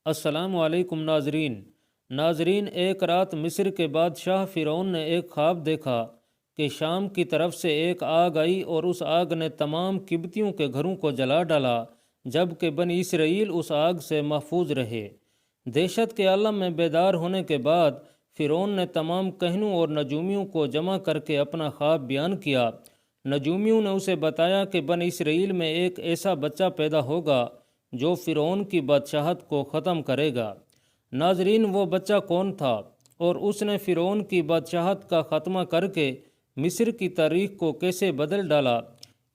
السلام علیکم ناظرین، ایک رات مصر کے بادشاہ فرعون نے ایک خواب دیکھا کہ شام کی طرف سے ایک آگ آئی اور اس آگ نے تمام قبطیوں کے گھروں کو جلا ڈالا، جبکہ بنی اسرائیل اس آگ سے محفوظ رہے۔ دہشت کے عالم میں بیدار ہونے کے بعد فرعون نے تمام کہنوں اور نجومیوں کو جمع کر کے اپنا خواب بیان کیا۔ نجومیوں نے اسے بتایا کہ بنی اسرائیل میں ایک ایسا بچہ پیدا ہوگا جو فرعون کی بادشاہت کو ختم کرے گا۔ ناظرین، وہ بچہ کون تھا اور اس نے فرعون کی بادشاہت کا خاتمہ کر کے مصر کی تاریخ کو کیسے بدل ڈالا؟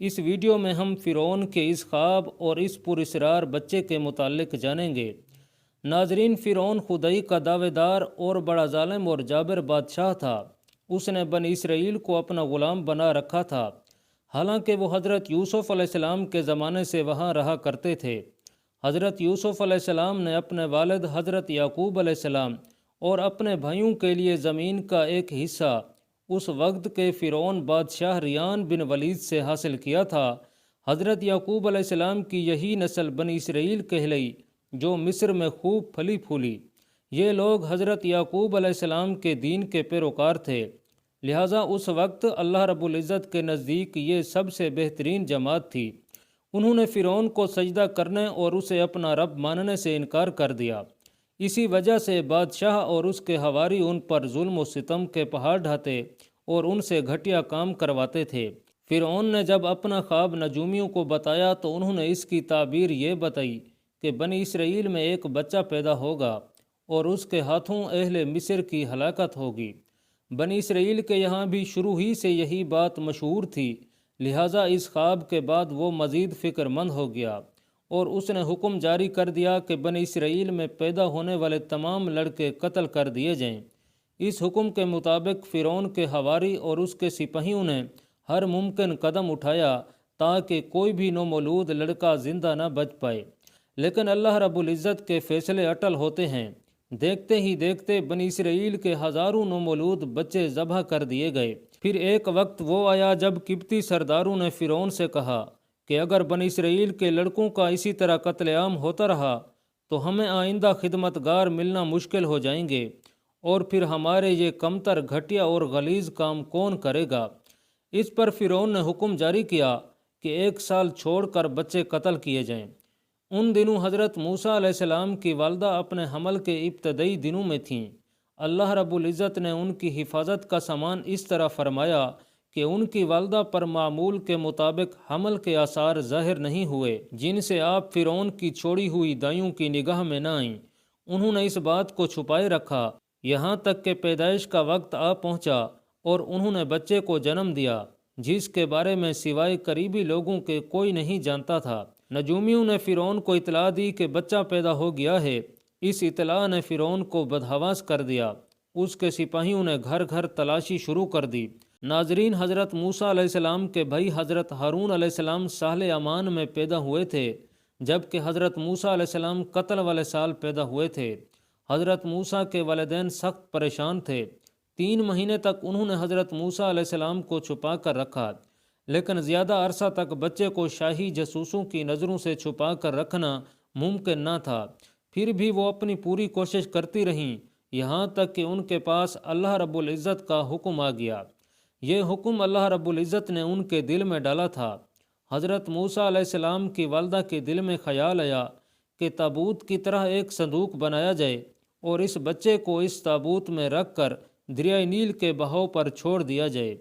اس ویڈیو میں ہم فرعون کے اس خواب اور اس پراسرار بچے کے متعلق جانیں گے۔ ناظرین، فرعون خدائی کا دعوے دار اور بڑا ظالم اور جابر بادشاہ تھا۔ اس نے بنی اسرائیل کو اپنا غلام بنا رکھا تھا، حالانکہ وہ حضرت یوسف علیہ السلام کے زمانے سے وہاں رہا کرتے تھے۔ حضرت یوسف علیہ السلام نے اپنے والد حضرت یعقوب علیہ السلام اور اپنے بھائیوں کے لیے زمین کا ایک حصہ اس وقت کے فرعون بادشاہ ریان بن ولید سے حاصل کیا تھا۔ حضرت یعقوب علیہ السلام کی یہی نسل بنی اسرائیل کہلائی جو مصر میں خوب پھلی پھولی۔ یہ لوگ حضرت یعقوب علیہ السلام کے دین کے پیروکار تھے، لہٰذا اس وقت اللہ رب العزت کے نزدیک یہ سب سے بہترین جماعت تھی۔ انہوں نے فرعون کو سجدہ کرنے اور اسے اپنا رب ماننے سے انکار کر دیا۔ اسی وجہ سے بادشاہ اور اس کے حواری ان پر ظلم و ستم کے پہاڑ ڈھاتے اور ان سے گھٹیا کام کرواتے تھے۔ فرعون نے جب اپنا خواب نجومیوں کو بتایا تو انہوں نے اس کی تعبیر یہ بتائی کہ بنی اسرائیل میں ایک بچہ پیدا ہوگا اور اس کے ہاتھوں اہل مصر کی ہلاکت ہوگی۔ بنی اسرائیل کے یہاں بھی شروع ہی سے یہی بات مشہور تھی، لہٰذا اس خواب کے بعد وہ مزید فکر مند ہو گیا اور اس نے حکم جاری کر دیا کہ بنی اسرائیل میں پیدا ہونے والے تمام لڑکے قتل کر دیے جائیں۔ اس حکم کے مطابق فرعون کے حواری اور اس کے سپاہیوں نے ہر ممکن قدم اٹھایا تاکہ کوئی بھی نومولود لڑکا زندہ نہ بچ پائے، لیکن اللہ رب العزت کے فیصلے اٹل ہوتے ہیں۔ دیکھتے ہی دیکھتے بنی اسرائیل کے ہزاروں نومولود بچے ذبح کر دیے گئے۔ پھر ایک وقت وہ آیا جب قبطی سرداروں نے فرعون سے کہا کہ اگر بنی اسرائیل کے لڑکوں کا اسی طرح قتل عام ہوتا رہا تو ہمیں آئندہ خدمتگار ملنا مشکل ہو جائیں گے، اور پھر ہمارے یہ کمتر، گھٹیا اور غلیظ کام کون کرے گا؟ اس پر فرعون نے حکم جاری کیا کہ 1 سال چھوڑ کر بچے قتل کیے جائیں۔ ان دنوں حضرت موسیٰ علیہ السلام کی والدہ اپنے حمل کے ابتدائی دنوں میں تھیں۔ اللہ رب العزت نے ان کی حفاظت کا سامان اس طرح فرمایا کہ ان کی والدہ پر معمول کے مطابق حمل کے آثار ظاہر نہیں ہوئے، جن سے آپ فرعون کی چھوڑی ہوئی دائیوں کی نگاہ میں نہ آئیں۔ انہوں نے اس بات کو چھپائے رکھا یہاں تک کہ پیدائش کا وقت آ پہنچا اور انہوں نے بچے کو جنم دیا جس کے بارے میں سوائے قریبی لوگوں کے کوئی نہیں جانتا تھا۔ نجومیوں نے فرعون کو اطلاع دی کہ بچہ پیدا ہو گیا ہے۔ اس اطلاع نے فرعون کو بدحواس کر دیا۔ اس کے سپاہیوں نے گھر گھر تلاشی شروع کر دی۔ ناظرین، حضرت موسیٰ علیہ السلام کے بھائی حضرت ہارون علیہ السلام ساحل امان میں پیدا ہوئے تھے، جبکہ حضرت موسیٰ علیہ السلام قتل والے سال پیدا ہوئے تھے۔ حضرت موسیٰ کے والدین سخت پریشان تھے۔ 3 مہینے تک انہوں نے حضرت موسیٰ علیہ السلام کو چھپا کر رکھا، لیکن زیادہ عرصہ تک بچے کو شاہی جاسوسوں کی نظروں سے چھپا کر رکھنا ممکن نہ تھا۔ پھر بھی وہ اپنی پوری کوشش کرتی رہیں، یہاں تک کہ ان کے پاس اللہ رب العزت کا حکم آ گیا۔ یہ حکم اللہ رب العزت نے ان کے دل میں ڈالا تھا۔ حضرت موسیٰ علیہ السلام کی والدہ کے دل میں خیال آیا کہ تابوت کی طرح ایک صندوق بنایا جائے اور اس بچے کو اس تابوت میں رکھ کر دریائے نیل کے بہاؤ پر چھوڑ دیا جائے۔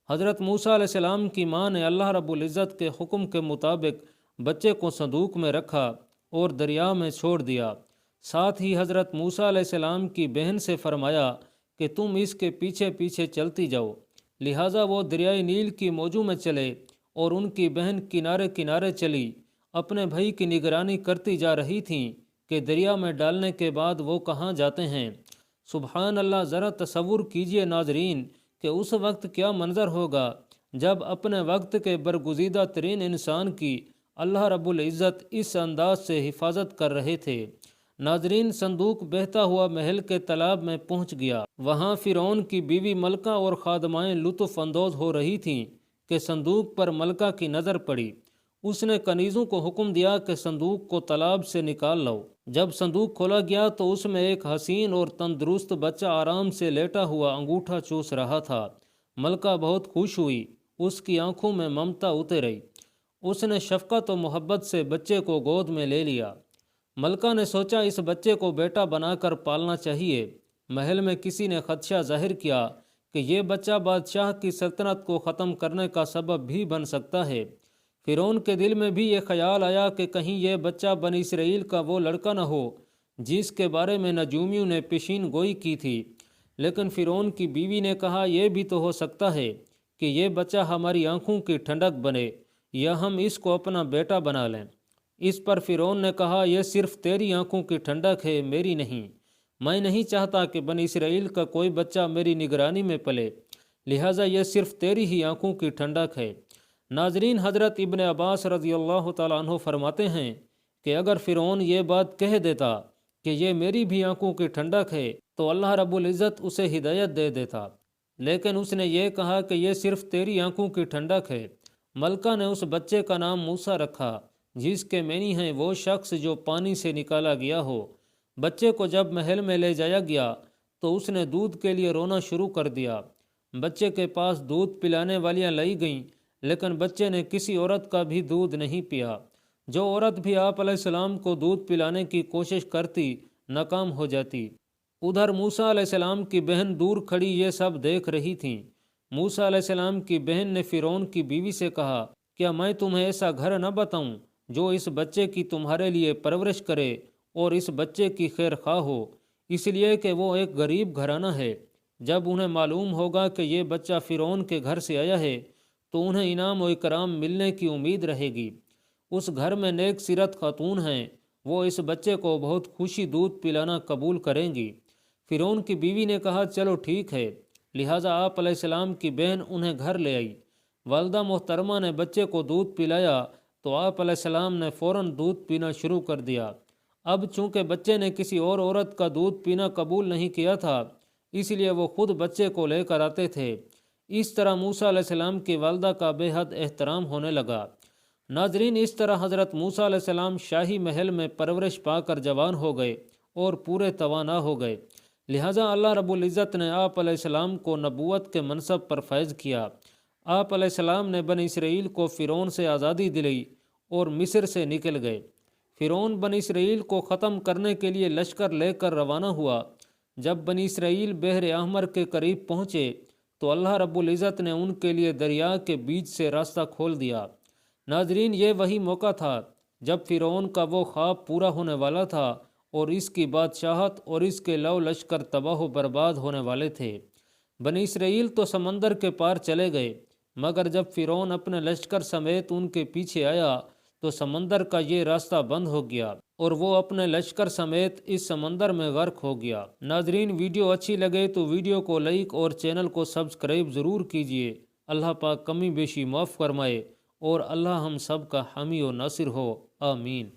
حضرت موسیٰ علیہ السلام کی ماں نے اللہ رب العزت کے حکم کے مطابق بچے کو صندوق میں رکھا اور دریا میں چھوڑ دیا۔ ساتھ ہی حضرت موسیٰ علیہ السلام کی بہن سے فرمایا کہ تم اس کے پیچھے پیچھے چلتی جاؤ۔ لہٰذا وہ دریائے نیل کی موجوں میں چلے اور ان کی بہن کنارے کنارے چلی، اپنے بھائی کی نگرانی کرتی جا رہی تھیں کہ دریا میں ڈالنے کے بعد وہ کہاں جاتے ہیں۔ سبحان اللہ! ذرا تصور کیجئے ناظرین کہ اس وقت کیا منظر ہوگا جب اپنے وقت کے برگزیدہ ترین انسان کی اللہ رب العزت اس انداز سے حفاظت کر رہے تھے۔ ناظرین، صندوق بہتا ہوا محل کے تالاب میں پہنچ گیا۔ وہاں فرعون کی بیوی ملکہ اور خادمائیں لطف اندوز ہو رہی تھیں کہ صندوق پر ملکہ کی نظر پڑی۔ اس نے کنیزوں کو حکم دیا کہ صندوق کو تالاب سے نکال لاؤ۔ جب صندوق کھولا گیا تو اس میں ایک حسین اور تندرست بچہ آرام سے لیٹا ہوا انگوٹھا چوس رہا تھا۔ ملکہ بہت خوش ہوئی، اس کی آنکھوں میں ممتا اتر آئی۔ اس نے شفقت و محبت سے بچے کو گود میں لے لیا۔ ملکہ نے سوچا اس بچے کو بیٹا بنا کر پالنا چاہیے۔ محل میں کسی نے خدشہ ظاہر کیا کہ یہ بچہ بادشاہ کی سلطنت کو ختم کرنے کا سبب بھی بن سکتا ہے۔ فرعون کے دل میں بھی یہ خیال آیا کہ کہیں یہ بچہ بنی اسرائیل کا وہ لڑکا نہ ہو جس کے بارے میں نجومیوں نے پیشین گوئی کی تھی۔ لیکن فرعون کی بیوی نے کہا یہ بھی تو ہو سکتا ہے کہ یہ بچہ ہماری آنکھوں کی ٹھنڈک بنے یا ہم اس کو اپنا بیٹا بنا لیں۔ اس پر فرعون نے کہا یہ صرف تیری آنکھوں کی ٹھنڈک ہے، میری نہیں۔ میں نہیں چاہتا کہ بنی اسرائیل کا کوئی بچہ میری نگرانی میں پلے، لہٰذا یہ صرف تیری ہی آنکھوں کی ٹھنڈک ہے۔ ناظرین، حضرت ابن عباس رضی اللہ تعالیٰ عنہ فرماتے ہیں کہ اگر فرعون یہ بات کہہ دیتا کہ یہ میری بھی آنکھوں کی ٹھنڈک ہے تو اللہ رب العزت اسے ہدایت دے دیتا، لیکن اس نے یہ کہا کہ یہ صرف تیری آنکھوں کی ٹھنڈک ہے۔ ملکہ نے اس بچے کا نام موسیٰ رکھا، جس کے معنی ہیں وہ شخص جو پانی سے نکالا گیا ہو۔ بچے کو جب محل میں لے جایا گیا تو اس نے دودھ کے لیے رونا شروع کر دیا۔ بچے کے پاس دودھ پلانے والیاں لائی گئیں، لیکن بچے نے کسی عورت کا بھی دودھ نہیں پیا۔ جو عورت بھی آپ علیہ السلام کو دودھ پلانے کی کوشش کرتی ناکام ہو جاتی۔ ادھر موسیٰ علیہ السلام کی بہن دور کھڑی یہ سب دیکھ رہی تھیں۔ موسیٰ علیہ السلام کی بہن نے فرعون کی بیوی سے کہا، کیا میں تمہیں ایسا گھر نہ بتاؤں جو اس بچے کی تمہارے لیے پرورش کرے اور اس بچے کی خیر خواہ ہو، اس لیے کہ وہ ایک غریب گھرانہ ہے۔ جب انہیں معلوم ہوگا کہ یہ بچہ فرعون کے گھر سے آیا ہے تو انہیں انعام و اکرام ملنے کی امید رہے گی۔ اس گھر میں نیک سیرت خاتون ہیں، وہ اس بچے کو بہت خوشی دودھ پلانا قبول کریں گی۔ فرعون کی بیوی نے کہا چلو ٹھیک ہے، لہٰذا آپ علیہ السلام کی بہن انہیں گھر لے آئی۔ والدہ محترمہ نے بچے کو دودھ پلایا تو آپ علیہ السلام نے فوراً دودھ پینا شروع کر دیا۔ اب چونکہ بچے نے کسی اور عورت کا دودھ پینا قبول نہیں کیا تھا، اس لیے وہ خود بچے کو لے کر آتے تھے۔ اس طرح موسیٰ علیہ السلام کی والدہ کا بے حد احترام ہونے لگا۔ ناظرین، اس طرح حضرت موسیٰ علیہ السلام شاہی محل میں پرورش پا کر جوان ہو گئے اور پورے توانا ہو گئے، لہٰذا اللہ رب العزت نے آپ علیہ السلام کو نبوت کے منصب پر فائز کیا۔ آپ علیہ السلام نے بنی اسرائیل کو فرعون سے آزادی دلائی اور مصر سے نکل گئے۔ فرعون بنی اسرائیل کو ختم کرنے کے لیے لشکر لے کر روانہ ہوا۔ جب بنی اسرائیل بحر احمر کے قریب پہنچے تو اللہ رب العزت نے ان کے لیے دریا کے بیچ سے راستہ کھول دیا۔ ناظرین، یہ وہی موقع تھا جب فرعون کا وہ خواب پورا ہونے والا تھا اور اس کی بادشاہت اور اس کے لو لشکر تباہ و برباد ہونے والے تھے۔ بنی اسرائیل تو سمندر کے پار چلے گئے، مگر جب فرعون اپنے لشکر سمیت ان کے پیچھے آیا تو سمندر کا یہ راستہ بند ہو گیا اور وہ اپنے لشکر سمیت اس سمندر میں غرق ہو گیا۔ ناظرین، ویڈیو اچھی لگے تو ویڈیو کو لائک اور چینل کو سبسکرائب ضرور کیجیے۔ اللہ پاک کمی بیشی معاف فرمائے اور اللہ ہم سب کا حامی و ناصر ہو، آمین۔